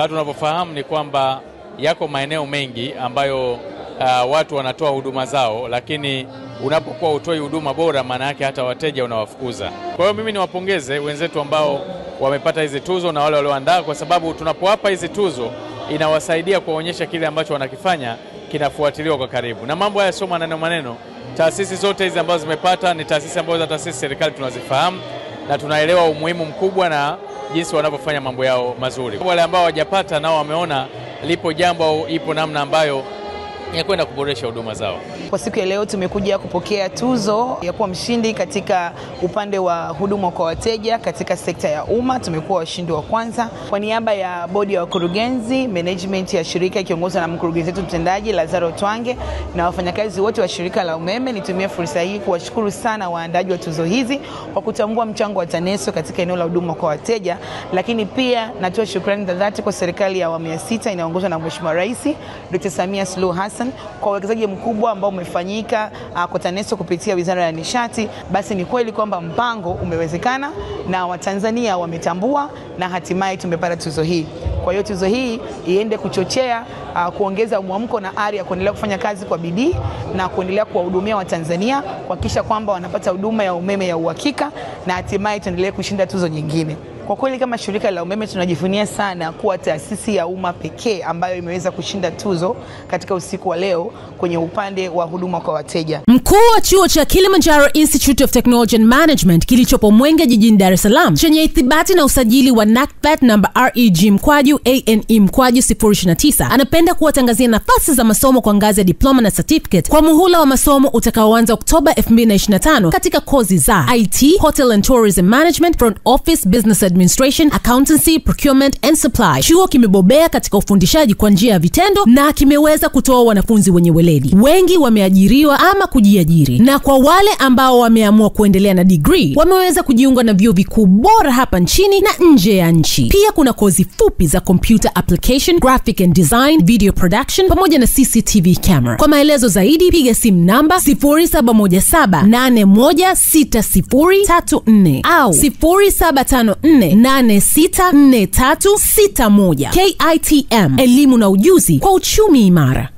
Kama tunavyofahamu ni kwamba yako maeneo mengi ambayo watu wanatoa huduma zao, lakini unapokuwa utoi huduma bora, maana yake hata wateja unawafukuza. Kwa hiyo mimi niwapongeze wenzetu ambao wamepata hizi tuzo na wale walioandaa, kwa sababu tunapowapa hizi tuzo inawasaidia kuonyesha kile ambacho wanakifanya kinafuatiliwa kwa karibu. Na mambo haya sio maneno. Taasisi zote hizi ambazo zimepata ni taasisi ambazo taasisi serikali tunazifahamu na tunaelewa umuhimu mkubwa na jinsi wanavyofanya mambo yao mazuri. Wale ambao hawajapata nao wameona lipo jambo au ipo namna ambayo ya kwenda kuboresha huduma zao. Kwa siku ya leo tumekuja kupokea tuzo ya kuwa mshindi katika upande wa huduma kwa wateja katika sekta ya umma. Tumekuwa washindi wa kwanza. Kwa niaba ya bodi ya wakurugenzi, management ya shirika ikiongozwa na mkurugenzi wetu mtendaji Lazaro Twange na wafanyakazi wote wa shirika la umeme, nitumie fursa hii kuwashukuru sana waandaji wa tuzo hizi kwa kutambua mchango wa TANESCO katika eneo la huduma kwa wateja. Lakini pia natoa shukrani za dhati kwa serikali ya awamu ya 6 inaongozwa na Mheshimiwa Rais Dr. Samia Suluhu Hassan kwa uwekezaji mkubwa ambao umefanyika kwa TANESCO kupitia Wizara ya Nishati. Basi ni kweli kwamba mpango umewezekana na Watanzania wametambua na hatimaye tumepata tuzo hii. Kwa hiyo tuzo hii iende kuchochea kuongeza mwamko na ari ya kuendelea kufanya kazi kwa bidii na kuendelea kuwahudumia Watanzania, kuhakikisha kwamba wanapata huduma ya umeme ya uhakika na hatimaye tuendelee kushinda tuzo nyingine. Kwa kweli kama shirika la umeme tunajivunia sana kuwa taasisi ya umma pekee ambayo imeweza kushinda tuzo katika usiku wa leo kwenye upande wa huduma kwa wateja. Mkuu wa chuo cha Kilimanjaro Institute of Technology and Management kilichopo Mwenge jijini Dar es Salaam chenye ithibati na usajili wa NACPAT namba REG/ANE/029 anapenda kuwatangazia nafasi za masomo kwa ngazi ya diploma na certificate kwa muhula wa masomo utakaoanza Oktoba 2025 katika kozi za IT, Hotel and Tourism Management, Front Office, Business Administration, Accountancy, Procurement and Supply. Chuo kimebobea katika ufundishaji kwa njia ya vitendo na kimeweza kutoa wanafunzi wenye weledi. Wengi wameajiriwa ama kujiajiri. Na kwa wale ambao wameamua kuendelea na degree, wameweza kujiunga na vyuo vikuu bora hapa nchini na nje ya nchi. Pia kuna kozi fupi za Computer Application, Graphic and Design, Video Production pamoja na CCTV Camera. Kwa maelezo zaidi piga simu namba 0717816034 au 0754864361. KITM, elimu na ujuzi kwa uchumi imara.